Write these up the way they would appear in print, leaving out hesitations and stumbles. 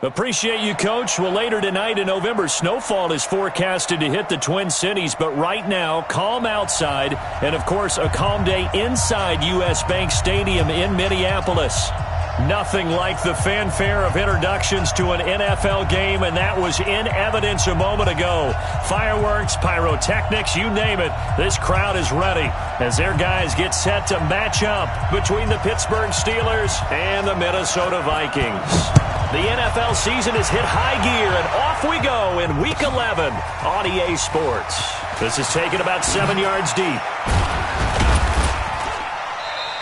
Appreciate you, Coach. Well, later tonight in November, snowfall is forecasted to hit the Twin Cities, but right now, calm outside, and, of course, a calm day inside U.S. Bank Stadium in Minneapolis. Nothing like the fanfare of introductions to an NFL game, and that was in evidence a moment ago. Fireworks, pyrotechnics, you name it. This crowd is ready as their guys get set to match up between the Pittsburgh Steelers and the Minnesota Vikings. The NFL season has hit high gear, and off we go in Week 11 on EA Sports. This is taken about 7 yards deep.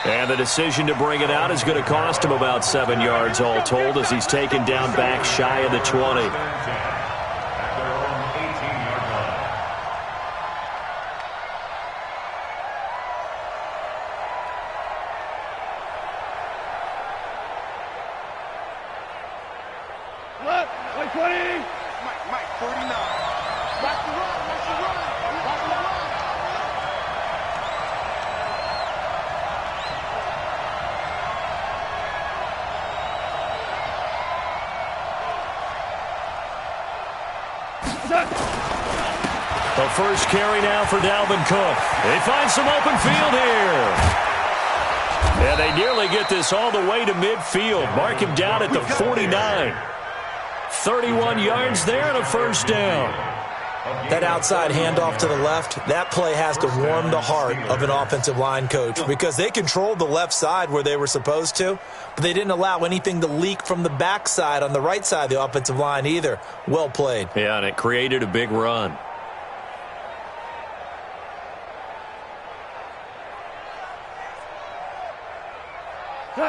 And the decision to bring it out is going to cost him about 7 yards all told as he's taken down back shy of the 20. The first carry now for Dalvin Cook. They find some open field here. And they nearly get this all the way to midfield. Mark him down at the 49. 31 yards there and a first down. That outside handoff to the left, that play has to warm the heart of an offensive line coach because they controlled the left side where they were supposed to, but they didn't allow anything to leak from the backside on the right side of the offensive line either. Well played. Yeah, and it created a big run.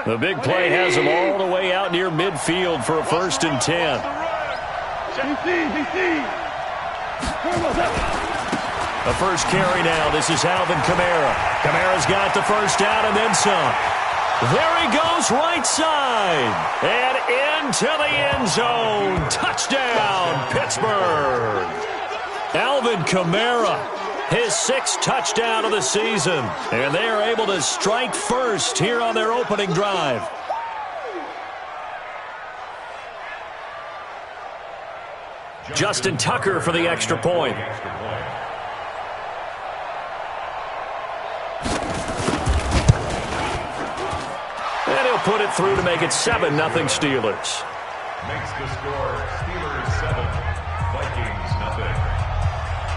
The big play has them all the way out near midfield for a 1st and 10. The first carry now. This is Alvin Kamara. Kamara's got the first down and then some. There he goes, right side. And into the end zone. Touchdown, Pittsburgh. Alvin Kamara. His 6th touchdown of the season. And they are able to strike first here on their opening drive. Justin Tucker for the extra point. And he'll put it through to make it 7-0 Steelers. Makes the score Steelers 7, Vikings 0.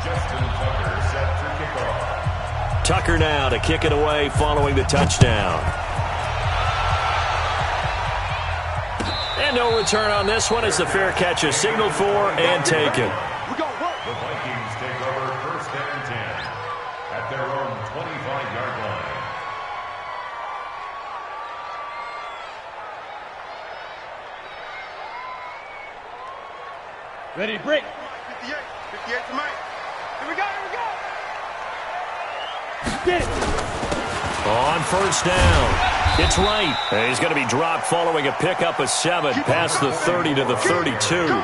Justin Tucker set to kick off. Tucker now to kick it away following the touchdown. And no return on this one as the fair catch is signaled for and taken. The Vikings take over 1st and 10 at their own 25-yard line. Ready to break. 58 to Mike. Here we go, Get it. On 1st down. It's right. And he's going to be dropped following a pickup of 7 past the 30 to the 32.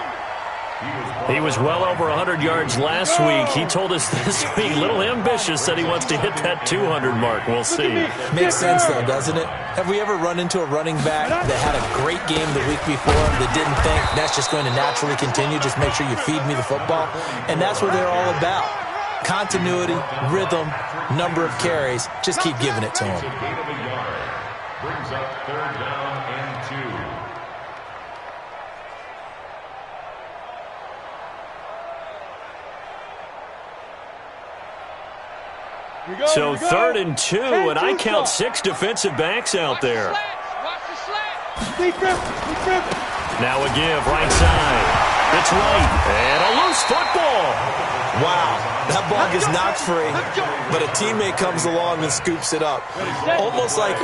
He was well over 100 yards last week. He told us this week, little ambitious, that he wants to hit that 200 mark. We'll see. Makes sense, though, doesn't it? Have we ever run into a running back that had a great game the week before that didn't think that's just going to naturally continue? Just make sure you feed me the football. And that's what they're all about. Continuity, rhythm, number of carries. Just keep giving it to him. Brings up 3rd down and 2. So 3rd and 2, and I count 6 defensive backs out there. Now a give, right side. It's right, and a loose football. Wow, that ball gets knocked free, but a teammate comes along and scoops it up. It's almost like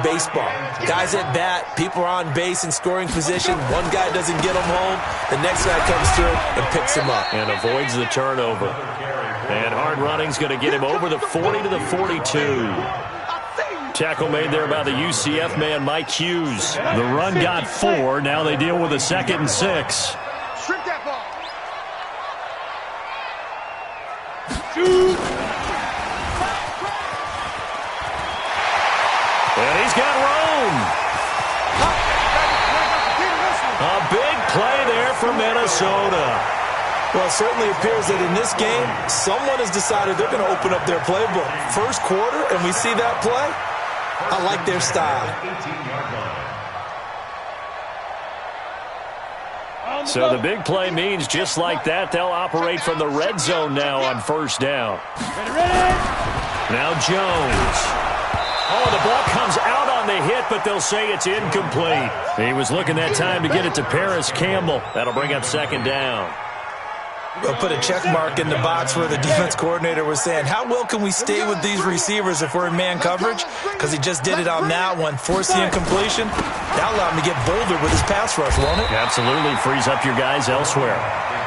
baseball. Guys at bat, people are on base in scoring position. One guy doesn't get him home. The next guy comes through and picks him up. And avoids the turnover. And hard running's going to get him over the 40 to the 42. Tackle made there by the UCF man, Mike Hughes. The run got 4. Now they deal with a 2nd and 6. Strip that ball. And he's got room. A big from Minnesota. Well, it certainly appears that in this game, someone has decided they're going to open up their playbook. First quarter, and we see that play. I like their style. So the big play means just like that, they'll operate from the red zone now on first down. Now Jones. Oh, the ball comes out on the hit, but they'll say it's incomplete. He was looking that time to get it to Paris Campbell. That'll bring up second down. We'll put a check mark in the box where the defense coordinator was saying, how well can we stay with these receivers if we're in man coverage? Because he just did it on that one, forced the incompletion. That'll allow him to get bolder with his pass rush, won't it? Absolutely frees up your guys elsewhere.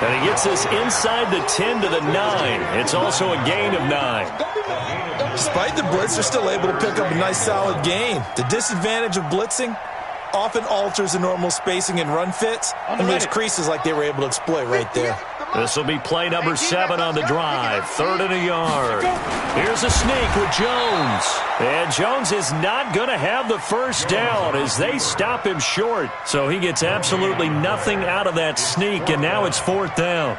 And he gets this inside the 10 to the 9. It's also a gain of 9. Despite the blitz, they're still able to pick up a nice solid gain. The disadvantage of blitzing often alters the normal spacing and run fits and leaves creases like they were able to exploit right there. This will be play number 7 on the drive. 3rd and a yard. Here's a sneak with Jones. And Jones is not going to have the first down as they stop him short. So he gets absolutely nothing out of that sneak, and now it's 4th down.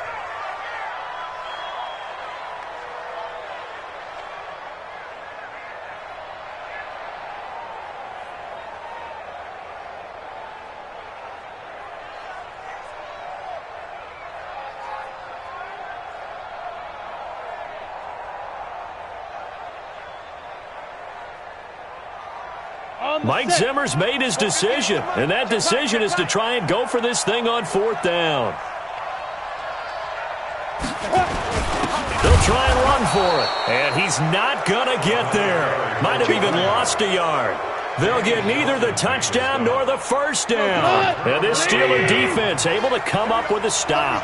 Mike Zimmer's made his decision, and that decision is to try and go for this thing on 4th down. They'll try and run for it, and he's not going to get there. Might have even lost a yard. They'll get neither the touchdown nor the first down. And this Steeler defense able to come up with a stop.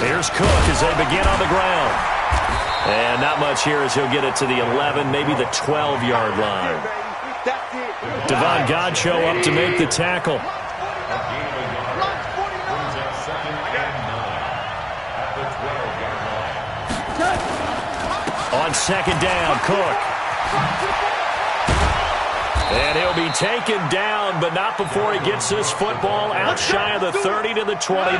Here's Cook as they begin on the ground. And not much here as he'll get it to the 11, maybe the 12-yard line. Devon Godchaux up to make the tackle. On second down, Cook. And he'll be taken down, but not before he gets this football out shy of the 30 to the 29.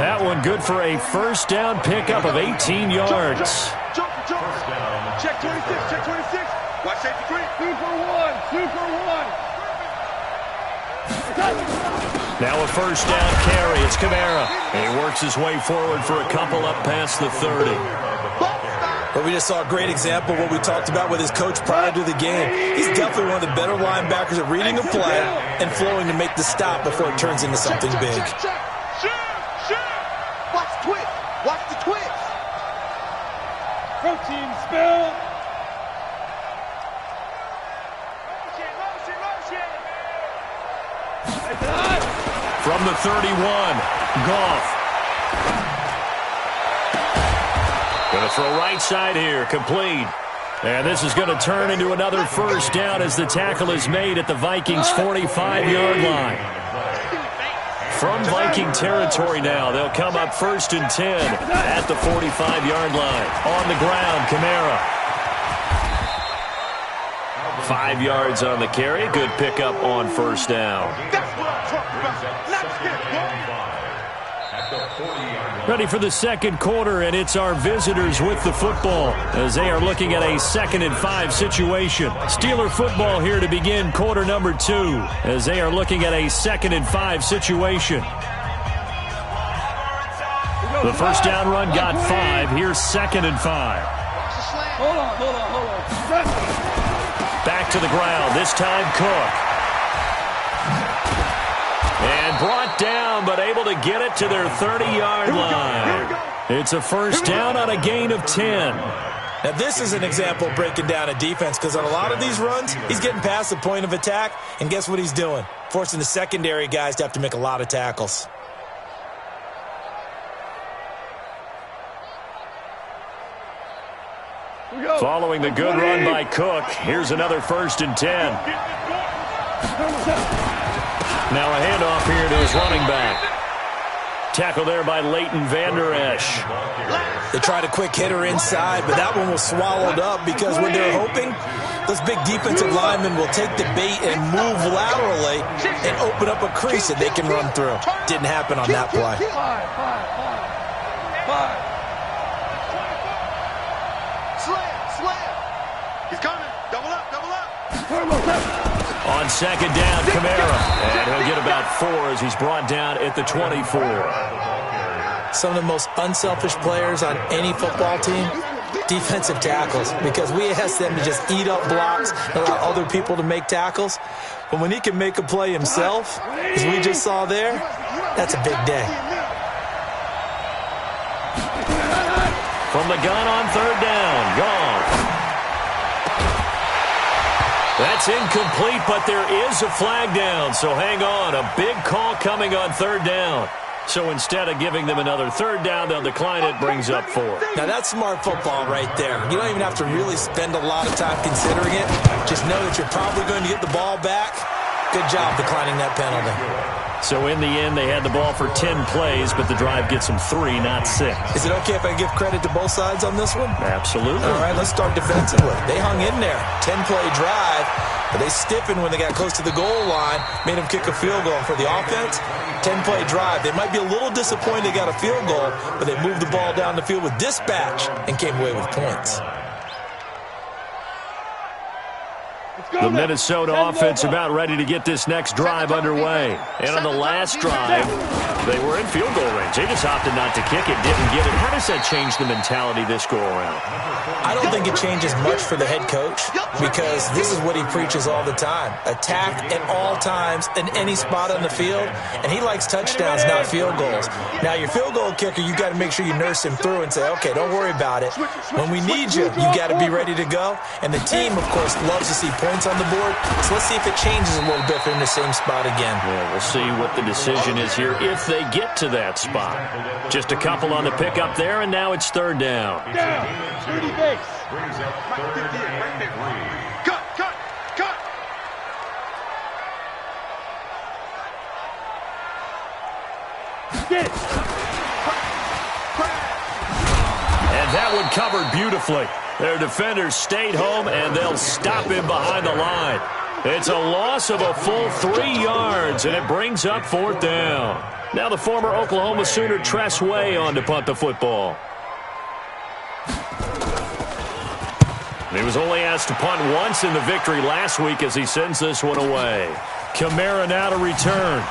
That one good for a first down pickup of 18 yards. Check 26, check 26. Watch safety 3. 2 for 1, 2 for 1. Now a first down carry. It's Kamara. And he works his way forward for a couple up past the 30. But we just saw a great example of what we talked about with his coach prior to the game. He's definitely one of the better linebackers at reading a play and flowing to make the stop before it turns into something big. Watch the twist. Watch the twist. Protein spill. From the 31, Goff. Going to throw right side here, complete. And this is going to turn into another first down as the tackle is made at the Vikings' 45-yard line. From Viking territory now, they'll come up 1st and 10 at the 45-yard line. On the ground, Kamara. 5 yards on the carry. Good pickup on first down. That's what I'm talking about. Let's get going. Ready for the second quarter, and it's our visitors with the football as they are looking at a 2nd and 5 situation. Steeler football here to begin quarter number 2 as they are looking at a 2nd and 5 situation. The first down run got 5. Here's 2nd and 5. Hold on. Back to the ground, this time Cook. And brought down, but able to get it to their 30-yard line. It's a first down on a gain of 10. Now, this is an example of breaking down a defense because on a lot of these runs, he's getting past the point of attack, and guess what he's doing? Forcing the secondary guys to have to make a lot of tackles. Following the good run by Cook, here's another 1st and 10. Now a handoff here to his running back. Tackle there by Leighton Vander Esch. They tried a quick hitter inside, but that one was swallowed up because when they're hoping, those big defensive linemen will take the bait and move laterally and open up a crease that they can run through. Didn't happen on that play. Slam. He's coming. Double up. On second down, Kamara. And he'll get about 4 as he's brought down at the 24. Some of the most unselfish players on any football team, defensive tackles, because we ask them to just eat up blocks and allow other people to make tackles. But when he can make a play himself, as we just saw there, that's a big day. From the gun on third down, gone. That's incomplete, but there is a flag down, so hang on. A big call coming on third down. So instead of giving them another third down, they'll decline it, brings up 4. Now, that's smart football right there. You don't even have to really spend a lot of time considering it. Just know that you're probably going to get the ball back. Good job declining that penalty. So in the end, they had the ball for 10 plays, but the drive gets them 3, not 6. Is it okay if I give credit to both sides on this one? Absolutely. All right, let's start defensively. They hung in there. 10-play drive, but they stiffened when they got close to the goal line, made them kick a field goal. For the offense, 10-play drive. They might be a little disappointed they got a field goal, but they moved the ball down the field with dispatch and came away with points. The Minnesota offense about ready to get this next drive underway. And on the last drive, they were in field goal range. They just opted not to kick it, didn't get it. How does that change the mentality this go-around? I don't think it changes much for the head coach because this is what he preaches all the time. Attack at all times in any spot on the field, and he likes touchdowns, not field goals. Now, your field goal kicker, you got to make sure you nurse him through and say, okay, don't worry about it. When we need you, you got to be ready to go. And the team, of course, loves to see points on the board, so let's see if it changes a little bit for him in the same spot again. Yeah, we'll see what the decision is here if they get to that spot. Just a couple on the pickup there, and now it's third down. Dirty base. Brings up third and 3. Cut. Get. And that one covered beautifully. Their defenders stayed home, and they'll stop him behind the line. It's a loss of a full 3 yards, and it brings up fourth down. Now the former Oklahoma Sooner Tress Way on to punt the football. He was only asked to punt once in the victory last week as he sends this one away. Kamara now to return.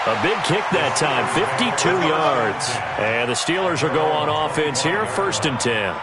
A big kick that time, 52 yards. And the Steelers will go on offense here, 1st and 10.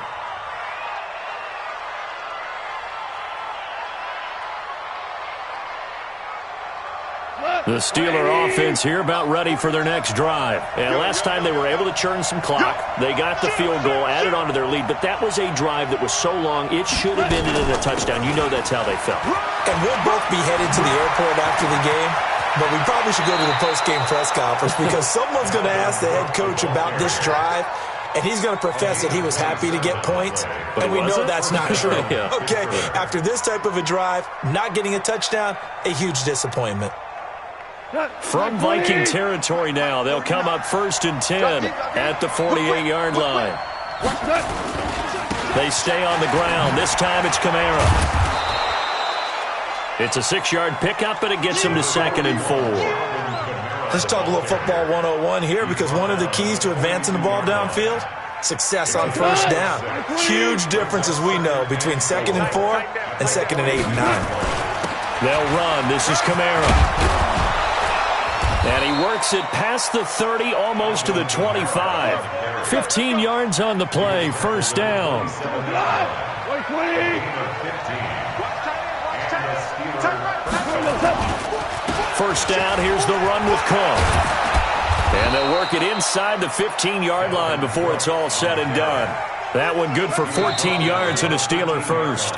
The Steeler offense here about ready for their next drive. And last time they were able to churn some clock. They got the field goal, added on to their lead, but that was a drive that was so long it should have ended in a touchdown. You know that's how they felt. And we'll both be headed to the airport after the game, but we probably should go to the post-game press conference because someone's going to ask the head coach about this drive, and he's going to profess that he was happy to get points, and we know that's not true. Yeah. Okay, after this type of a drive, not getting a touchdown, a huge disappointment. From Viking territory now, they'll come up 1st and 10 at the 48-yard line. They stay on the ground. This time it's Kamara. It's a 6-yard pickup, but it gets them to 2nd and 4. Let's talk a little football 101 here because one of the keys to advancing the ball downfield, success on first down. Huge difference, as we know, between 2nd and 4 and 2nd and 8 and 9. They'll run. This is Kamara. And he works it past the 30, almost to the 25. 15 yards on the play, 1st down. First down, here's the run with Cook. And they'll work it inside the 15-yard line before it's all said and done. That one good for 14 yards and a Steeler first.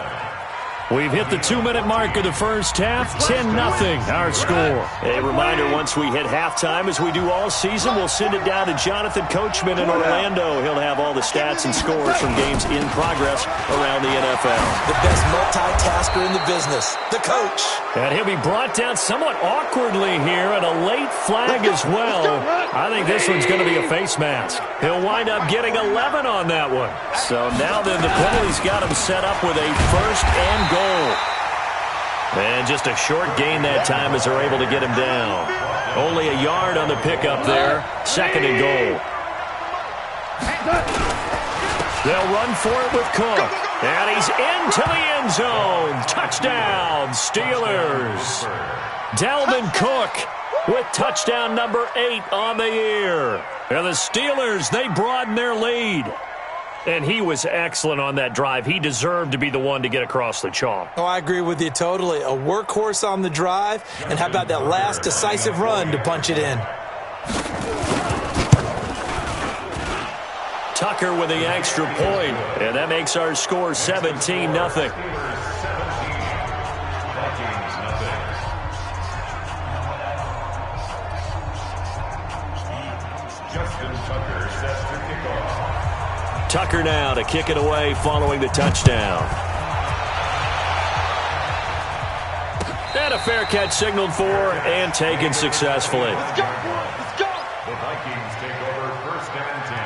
We've hit the 2-minute mark of the first half. 10-0 our score. A reminder, once we hit halftime, as we do all season, we'll send it down to Jonathan Coachman in Orlando. He'll have all the stats and scores from games in progress around the NFL. The best multitasker in the business, the coach. And he'll be brought down somewhat awkwardly here, and a late flag as well. I think this one's going to be a face mask. He'll wind up getting 11 on that one. So now then, the penalty's got him set up with a first and goal. And just a short gain that time as they're able to get him down. Only a yard on the pickup there. Second and goal. They'll run for it with Cook. And he's into the end zone. Touchdown, Steelers. Dalvin Cook with touchdown number 8 on the year. And the Steelers, they broaden their lead. And he was excellent on that drive. He deserved to be the one to get across the chalk. Oh, I agree with you totally. A workhorse on the drive. And how about that last decisive run to punch it in? Tucker with the extra point. And that makes our score 17-0. Tucker now to kick it away following the touchdown. And a fair catch signaled for and taken successfully. Let's go. The Vikings take over first and 10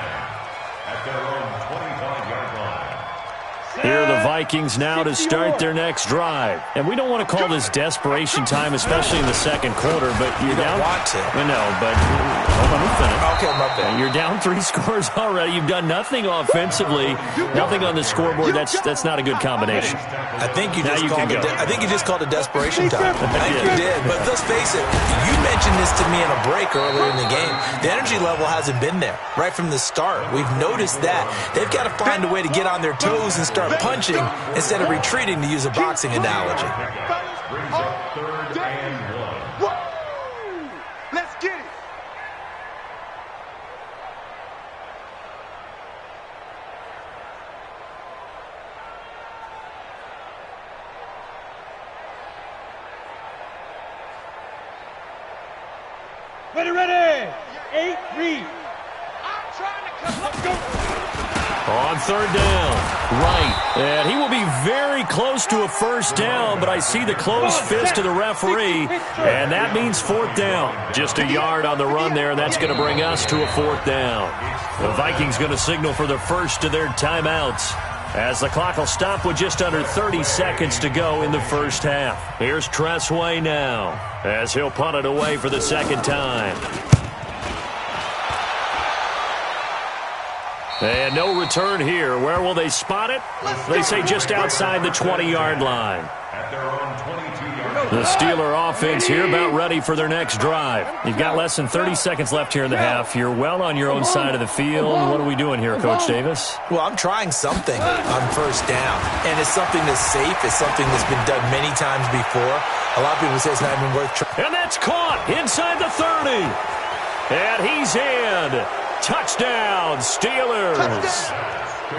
at their own 25-yard line. Here are the Vikings now to start their next drive. And we don't want to call this desperation time, especially in the second quarter, but you're down. You don't want to. I know, but hold on, let me finish. Okay, my bad. You're down 3 scores already. You've done nothing offensively, nothing on the scoreboard. That's not a good combination. I think you just called it desperation time. I think you did. But let's face it, you mentioned this to me in a break earlier in the game. The energy level hasn't been there right from the start. We've noticed that. They've got to find a way to get on their toes and start punching instead of retreating, to use a boxing analogy. Brings up third and 1. Let's get it. Ready. 8, read. I'm trying to come. Let's go. On third down, right. And he will be very close to a first down, but I see the closed fist of the referee, and that means fourth down. Just a yard on the run there, and that's going to bring us to a fourth down. The Vikings going to signal for the first of their timeouts, as the clock will stop with just under 30 seconds to go in the first half. Here's Tressway now, as he'll punt it away for the second time. And no return here. Where will they spot it? They say just outside the 20-yard line. The Steeler offense here about ready for their next drive. You've got less than 30 seconds left here in the half. You're well on your own side of the field. What are we doing here, Coach Davis? Well, I'm trying something on first down, and it's something that's safe. It's something that's been done many times before. A lot of people say it's not even worth trying. And that's caught inside the 30. And he's in. Touchdown, Steelers.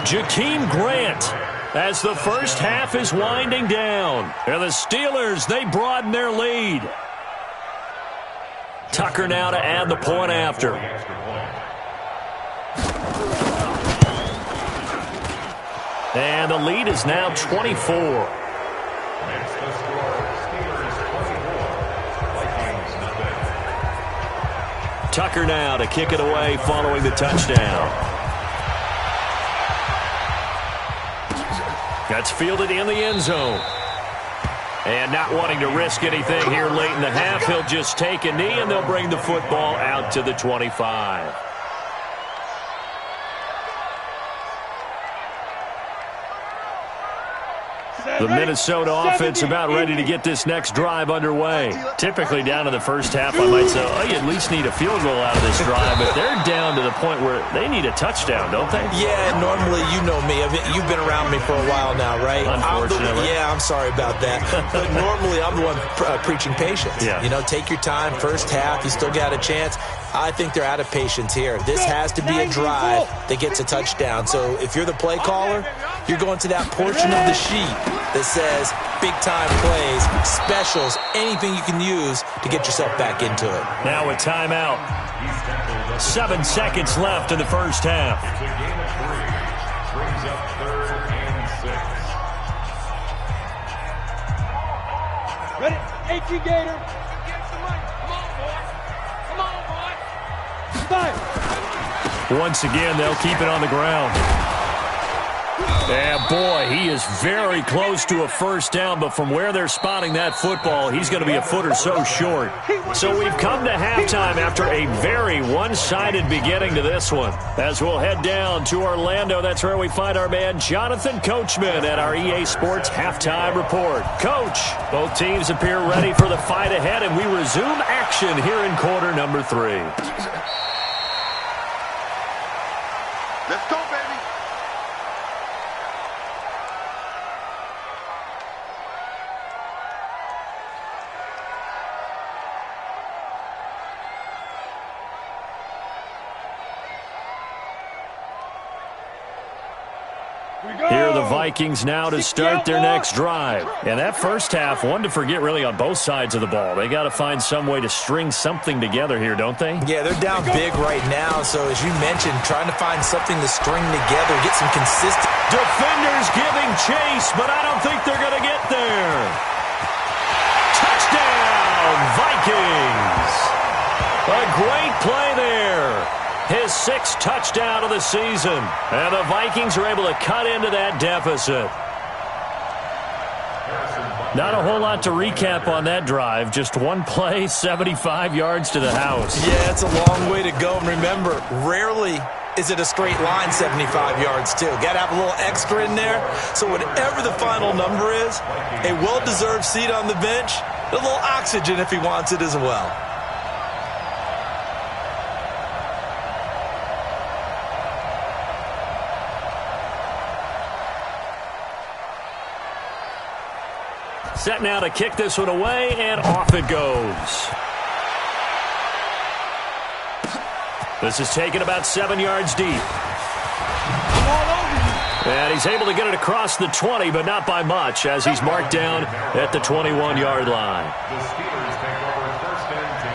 Jakeem Grant, as the first half is winding down. And the Steelers, they broaden their lead. Tucker now to add the point after. And the lead is now 24. Tucker now to kick it away following the touchdown. That's fielded in the end zone. And not wanting to risk anything here late in the half, he'll just take a knee and they'll bring the football out to the 25. The Minnesota offense about ready to get this next drive underway. Typically down to the first half, I might say, oh, you at least need a field goal out of this drive, but they're down to the point where they need a touchdown, don't they? Yeah, normally, you know me. You've been around me for a while now, right? Unfortunately. I'm sorry about that. But normally, I'm the one preaching patience. Yeah. You know, take your time, first half, you still got a chance. I think they're out of patience here. This has to be a drive that gets a touchdown. So if you're the play caller, you're going to that portion of the sheet that says big-time plays, specials, anything you can use to get yourself back into it. Now a timeout. 7 seconds left in the first half. It's a game of 3. Brings up 3rd and 6. Ready? 18 Gator. Come on, boy. Five. Once again, they'll keep it on the ground. And boy, he is very close to a first down, but from where they're spotting that football, he's going to be a foot or so short. So we've come to halftime after a very one-sided beginning to this one. As we'll head down to Orlando, that's where we find our man Jonathan Coachman at our EA Sports Halftime Report. Coach, both teams appear ready for the fight ahead, and we resume action here in quarter number 3. Let's go, baby. Here are the Vikings now to start their next drive. And that first half, one to forget really on both sides of the ball. They got to find some way to string something together here, don't they? Yeah, they're down big right now. So as you mentioned, trying to find something to string together, get some consistent. Defenders giving chase, but I don't think they're going to get there. Touchdown, Vikings. A great play there. His 6th touchdown of the season. And the Vikings are able to cut into that deficit. Not a whole lot to recap on that drive. Just one play, 75 yards to the house. Yeah, it's a long way to go. And remember, rarely is it a straight line 75 yards, too. Got to have a little extra in there. So whatever the final number is, a well-deserved seat on the bench, a little oxygen if he wants it as well. Set now to kick this one away, and off it goes. This is taken about 7 yards deep. And he's able to get it across the 20, but not by much, as he's marked down at the 21-yard line. The Steelers take over 1st and 10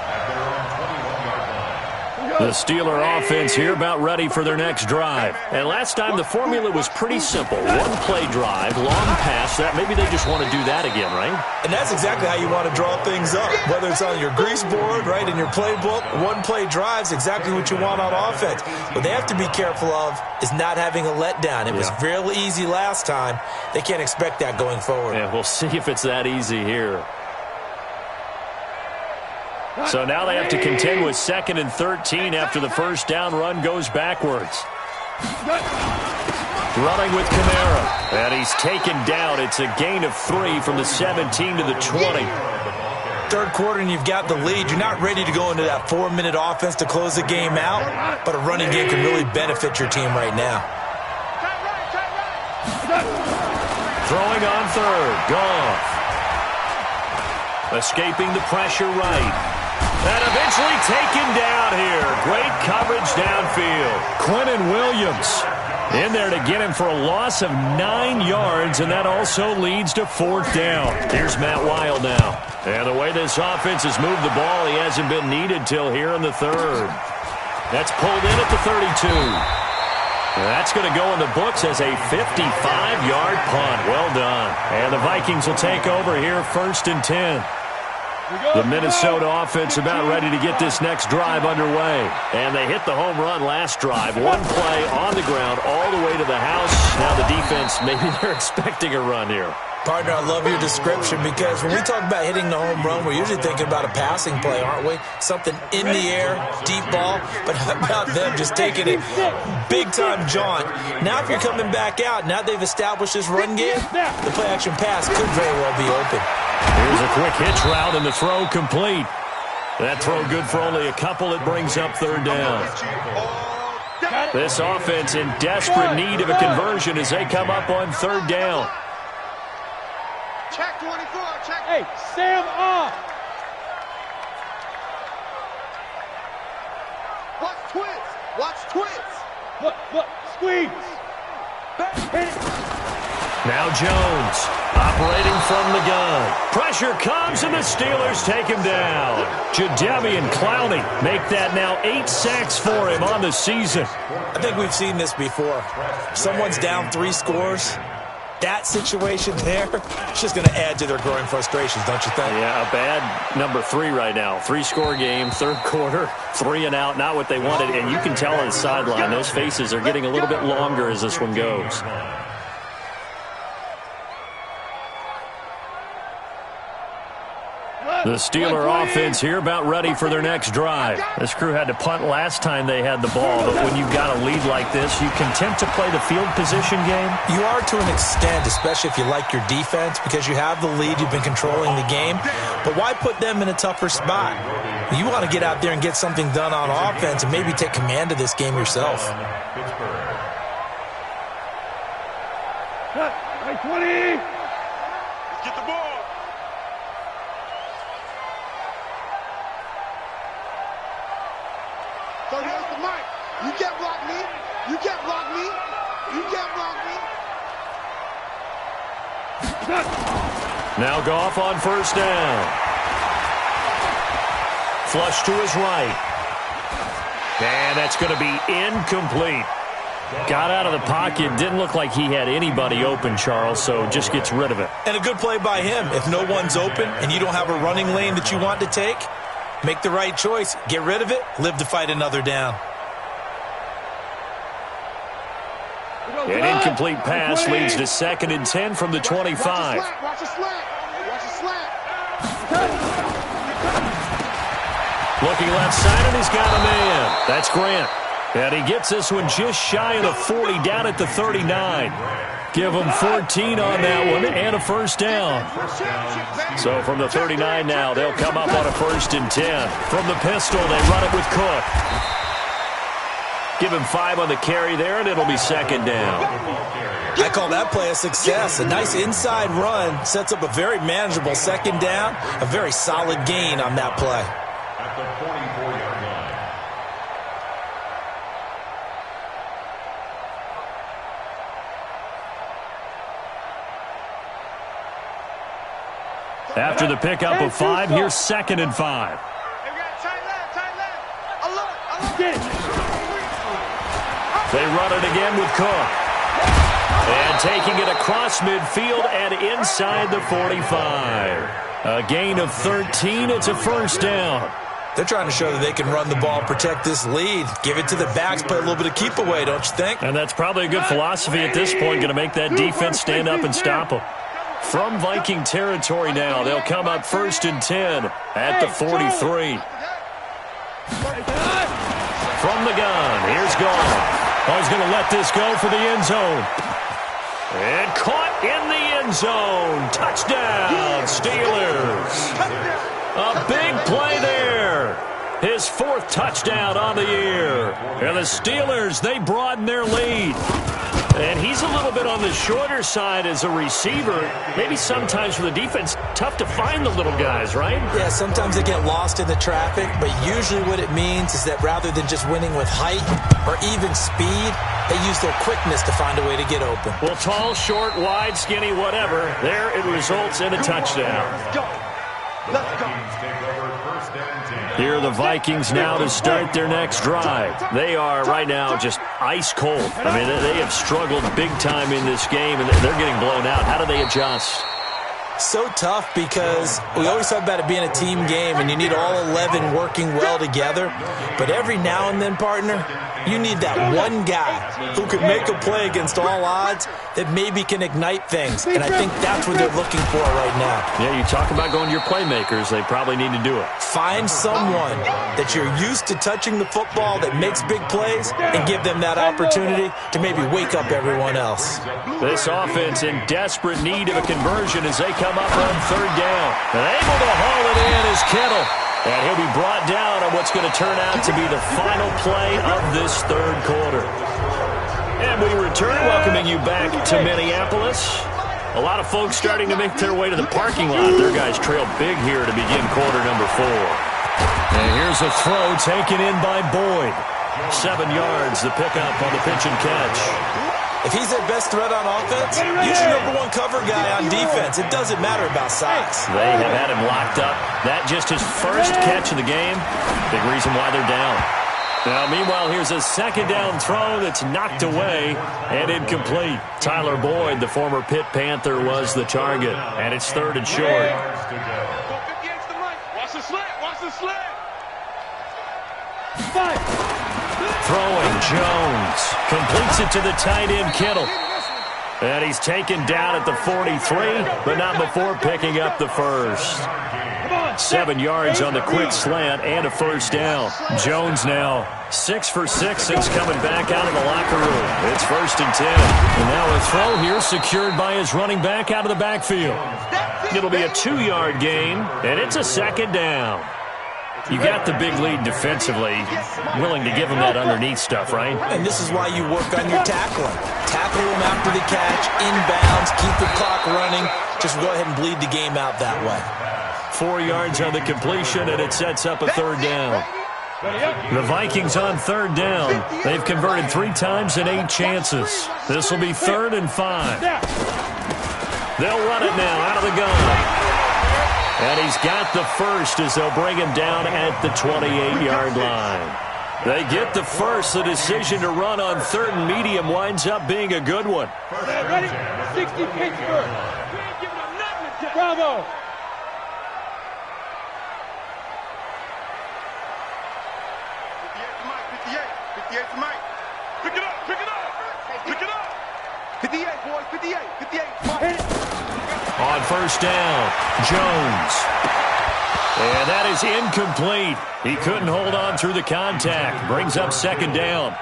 at their own 21-yard line. The Steeler offense here about ready for their next drive. And last time the formula was pretty simple. One play drive, long pass. That maybe they just want to do that again, right? And that's exactly how you want to draw things up. Whether it's on your grease board, right, in your playbook, one play drive is exactly what you want on offense. What they have to be careful of is not having a letdown. It was real easy last time. They can't expect that going forward. Yeah, we'll see if it's that easy here. So now they have to contend with 2nd and 13 after the first down run goes backwards. Running with Kamara. And he's taken down. It's a gain of 3 from the 17 to the 20. Third quarter and you've got the lead. You're not ready to go into that 4-minute offense to close the game out, but a running game can really benefit your team right now. Throwing on 3rd. Goff. Escaping the pressure right. And eventually taken down here. Great coverage downfield. Quinnen Williams in there to get him for a loss of 9 yards, and that also leads to 4th down. Here's Matt Wild now. And the way this offense has moved the ball, he hasn't been needed till here in the 3rd. That's pulled in at the 32. That's going to go in the books as a 55-yard punt. Well done. And the Vikings will take over here 1st and 10. The Minnesota offense about ready to get this next drive underway. And they hit the home run last drive. One play on the ground all the way to the house. Now the defense, maybe they're expecting a run here. Partner, I love your description because when we talk about hitting the home run, we're usually thinking about a passing play, aren't we? Something in the air, deep ball. But how about them just taking it big-time jaunt? Now if you're coming back out, now they've established this run game, the play-action pass could very well be open. Here's a quick hitch route and the throw complete. That throw good for only a couple. It brings up 3rd down. This offense in desperate need of a conversion as they come up on 3rd down. Check 24, check. Hey, Sam off. Watch twins. Look, squeeze. Hit it. Now Jones, operating from the gun. Pressure comes, and the Steelers take him down. Jadeveon Clowney make that now 8 sacks for him on the season. I think we've seen this before. Someone's down 3 scores. That situation there, it's just going to add to their growing frustrations, don't you think? Yeah, a bad number 3 right now. 3-score game, third quarter, 3 and out, not what they wanted. And you can tell on the sideline, those faces are getting a little bit longer as this one goes. The Steeler offense here about ready for their next drive. This crew had to punt last time they had the ball, but when you've got a lead like this, you content to play the field position game? You are to an extent, especially if you like your defense, because you have the lead, you've been controlling the game. But why put them in a tougher spot? You want to get out there and get something done on offense and maybe take command of this game yourself. Hey, 20. Let's get the ball. So here's the mic. You can't block me. You can't block me. You can't block me. Now Goff on first down. Flush to his right. And that's going to be incomplete. Got out of the pocket. Didn't look like he had anybody open, Charles, so just gets rid of it. And a good play by him. If no one's open and you don't have a running lane that you want to take, make the right choice. Get rid of it. Live to fight another down. An incomplete pass leads to 2nd and 10 from the 25. Watch the slant. Watch the slant. Looking left side, and he's got a man. That's Grant. And he gets this one just shy of the 40, down at the 39. Give him 14 on that one and a first down. So from the 39 now, they'll come up on a 1st and 10. From the pistol, they run it with Cook. Give him 5 on the carry there, and it'll be 2nd down. I call that play a success. A nice inside run sets up a very manageable 2nd down. A very solid gain on that play. At the 44-yard line. After the pickup of 5, here's 2nd and 5. They run it again with Cook. And taking it across midfield and inside the 45. A gain of 13. It's a 1st down. They're trying to show that they can run the ball, protect this lead. Give it to the backs, play a little bit of keep away, don't you think? And that's probably a good philosophy at this point, going to make that defense stand up and stop them. From Viking territory now, they'll come up 1st and 10 at the 43. From the gun, here's Goff. Oh, he's going to let this go for the end zone. And caught in the end zone. Touchdown, Steelers. A big play there. His 4th touchdown on the year. And the Steelers, they broaden their lead. And he's a little bit on the shorter side as a receiver. Maybe sometimes for the defense, tough to find the little guys, right? Yeah, sometimes they get lost in the traffic, but usually what it means is that rather than just winning with height or even speed, they use their quickness to find a way to get open. Well, tall, short, wide, skinny, whatever, there it results in a touchdown. Let's go. Let's go. Here are the Vikings now to start their next drive. They are right now just ice cold. I mean, they have struggled big time in this game, and they're getting blown out. How do they adjust? So tough because we always talk about it being a team game, and you need all 11 working well together. But every now and then, partner, you need that one guy who can make a play against all odds that maybe can ignite things. And I think that's what they're looking for right now. Yeah, you talk about going to your playmakers. They probably need to do it. Find someone that you're used to touching the football that makes big plays and give them that opportunity to maybe wake up everyone else. This offense in desperate need of a conversion as they come up on 3rd down. And able to haul it in is Kittle. And he'll be brought down on what's going to turn out to be the final play of this 3rd quarter. And we return, welcoming you back to Minneapolis. A lot of folks starting to make their way to the parking lot. Their guys trail big here to begin quarter number 4. And here's a throw taken in by Boyd. 7 yards, the pickup on the pitch and catch. If he's their best threat on offense, use your #1 cover guy on defense. It doesn't matter about size. They have had him locked up. That just his first catch of the game. Big reason why they're down. Now, meanwhile, here's a second down throw that's knocked away and incomplete. Tyler Boyd, the former Pitt Panther, was the target. And it's 3rd and short. Watch the slant. Watch the slant. Throwing Jones. Completes it to the tight end, Kittle. And he's taken down at the 43, but not before picking up the first. 7 yards on the quick slant and a first down. Jones now 6 for 6 since coming back out of the locker room. It's 1st and 10. And now a throw here secured by his running back out of the backfield. It'll be a 2-yard gain, and it's a 2nd down. You got the big lead defensively, willing to give him that underneath stuff, right? And this is why you work on your tackling. Tackle him after the catch, inbounds, keep the clock running. Just go ahead and bleed the game out that way. 4 yards on the completion, and it sets up a 3rd down. The Vikings on 3rd down. They've converted 3 times in 8 chances. This will be 3rd and 5. They'll run it now out of the gun. And he's got the first as they'll bring him down at the 28-yard line. They get the first. The decision to run on 3rd and medium winds up being a good one. Ready? 60 Pittsburgh. Bravo. Pick it up. Pick it up. Pick it up. 58, boys. 58. 58. On 1st down, Jones. And that is incomplete. He couldn't hold on through the contact. Brings up 2nd down.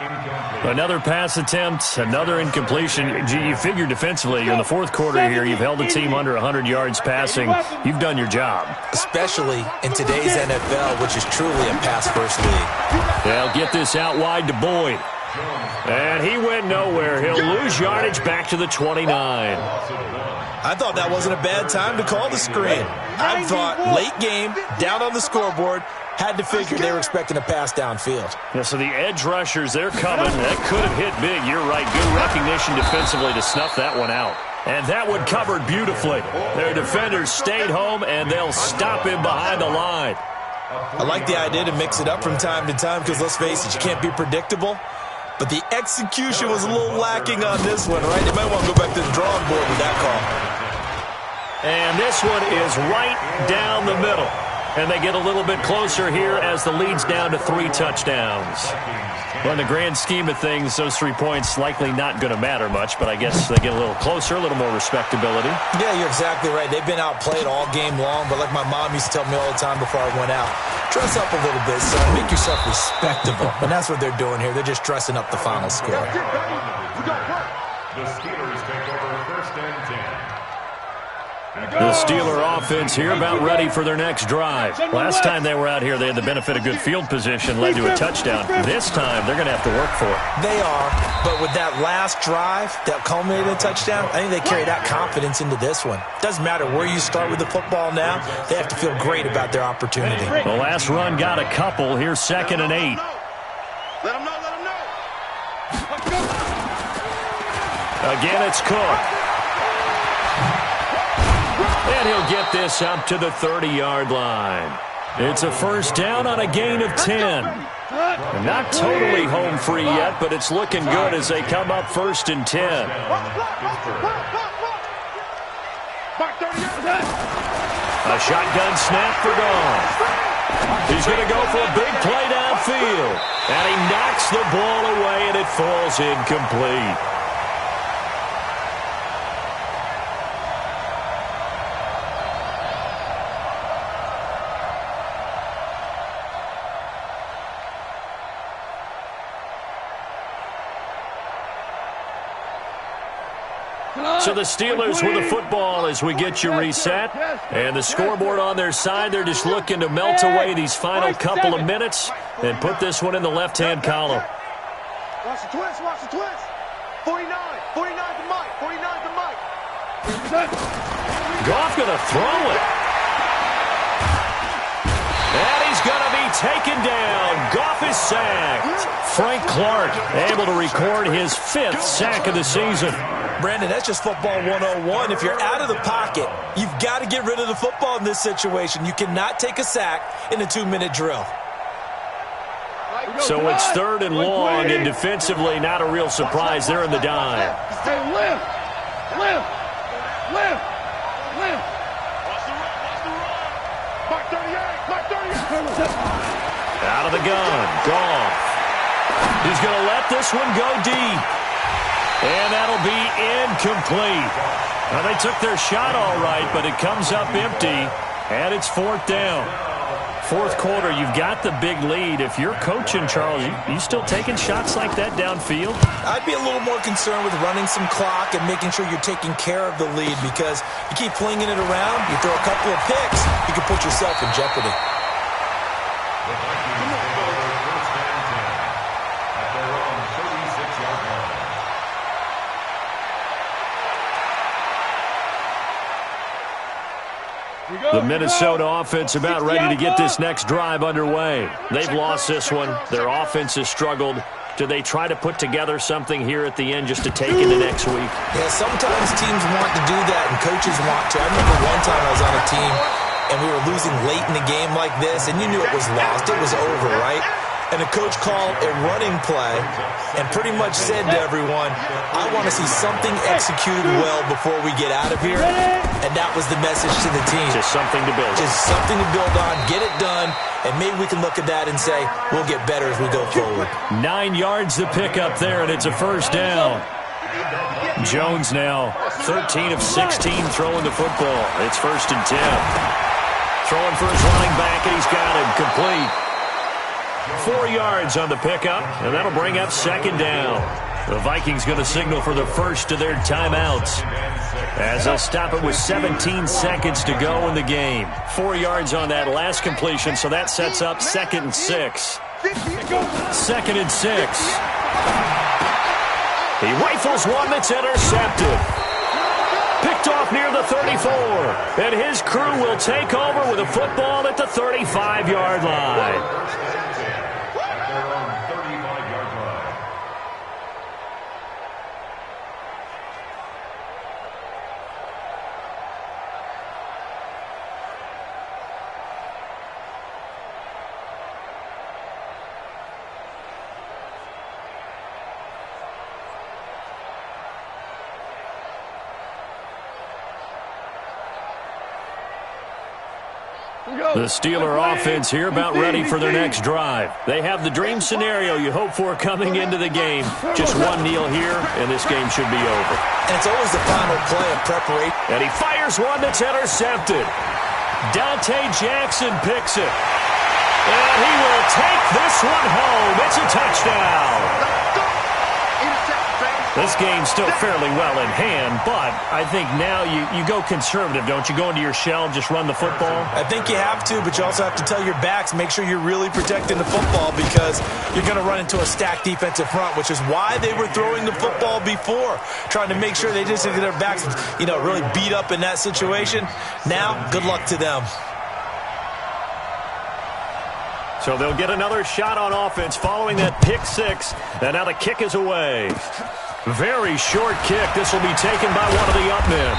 Another pass attempt, another incompletion. You figure defensively in the 4th quarter here, you've held the team under 100 yards passing. You've done your job. Especially in today's NFL, which is truly a pass-first league. They'll get this out wide to Boyd. And he went nowhere. He'll lose yardage back to the 29. I thought that wasn't a bad time to call the screen. I thought late game, down on the scoreboard, had to figure they were expecting a pass downfield. Yeah, so the edge rushers, they're coming. That could have hit big. You're right. Good recognition defensively to snuff that one out. And that one covered beautifully. Their defenders stayed home, and they'll stop him behind the line. I like the idea to mix it up from time to time because, let's face it, you can't be predictable. But the execution was a little lacking on this one, right? They might want to go back to the drawing board with that call. And this one is right down the middle. And they get a little bit closer here as the lead's down to 3 touchdowns. Well, in the grand scheme of things, those 3 points likely not going to matter much, but I guess they get a little closer, a little more respectability. Yeah, you're exactly right. They've been outplayed all game long, but like my mom used to tell me all the time before I went out, dress up a little bit, son. Make yourself respectable. And that's what they're doing here. They're just dressing up the final score. The Steelers take over 1st and 10. The Steeler offense here about ready for their next drive. Last time they were out here, they had the benefit of good field position, led to a touchdown. This time, they're going to have to work for it. They are, but with that last drive that culminated in a touchdown, I think they carry that confidence into this one. Doesn't matter where you start with the football now, they have to feel great about their opportunity. The last run got a couple. Here's 2nd and 8. Let them know. Let them know. Again, it's Cook. And he'll get this up to the 30-yard line. It's a 1st down on a gain of 10. Not totally home free yet, but it's looking good as they come up 1st and 10. A shotgun snap for Goff. He's going to go for a big play downfield. And he knocks the ball away, and it falls incomplete. So the Steelers with the football as we get you reset. And the scoreboard on their side, they're just looking to melt away these final couple of minutes and put this one in the left-hand column. Watch the twist. Watch the twist. 49. 49 to Mike. 49 to Mike. Goff going to throw it. And he's going to be taken down. Goff is sacked. Frank Clark able to record his 5th sack of the season. Brandon, that's just football 101. If you're out of the pocket, you've got to get rid of the football in this situation. You cannot take a sack in a 2-minute drill. So it's 3rd and long, and defensively not a real surprise. They're in the dime. Hey, lift. Mark 38. Out of the gun, Goff. He's going to let this one go deep. And that'll be incomplete. Now, they took their shot all right, but it comes up empty, and it's 4th down. 4th quarter, you've got the big lead. If you're coaching, Charles, you still taking shots like that downfield? I'd be a little more concerned with running some clock and making sure you're taking care of the lead, because you keep flinging it around, you throw a couple of picks, you can put yourself in jeopardy. The Minnesota offense about ready to get this next drive underway. They've lost this one. Their offense has struggled. Do they try to put together something here at the end just to take into next week? Yeah, sometimes teams want to do that and coaches want to. I remember one time I was on a team and we were losing late in the game like this, and you knew it was lost. It was over, right? And the coach called a running play and pretty much said to everyone, I want to see something executed well before we get out of here. And that was the message to the team. Just something to build on. Just something to build on, get it done, and maybe we can look at that and say, we'll get better as we go forward. 9 yards to pick up there, and it's a 1st down. Jones now 13 of 16 throwing the football. It's 1st and 10. Throwing for his running back, and he's got him complete. 4 yards on the pickup, and that'll bring up 2nd down. The Vikings going to signal for the first of their timeouts, as they'll stop it with 17 seconds to go in the game. 4 yards on that last completion, so that sets up 2nd and 6. 2nd and 6. He rifles one that's intercepted. Picked off near the 34, and his crew will take over with a football at the 35-yard line. The Steeler offense here about ready for their next drive. They have the dream scenario you hope for coming into the game. Just one kneel here, and this game should be over. And it's always the final play of preparation. And he fires one that's intercepted. Dante Jackson picks it. And he will take this one home. It's a touchdown. This game's still fairly well in hand, but I think now you go conservative, don't you? Go into your shell, just run the football? I think you have to, but you also have to tell your backs, make sure you're really protecting the football, because you're going to run into a stacked defensive front, which is why they were throwing the football before, trying to make sure they just get their backs, really beat up in that situation. Now, good luck to them. So they'll get another shot on offense following that pick six, and now the kick is away. Very short kick. This will be taken by one of the up men.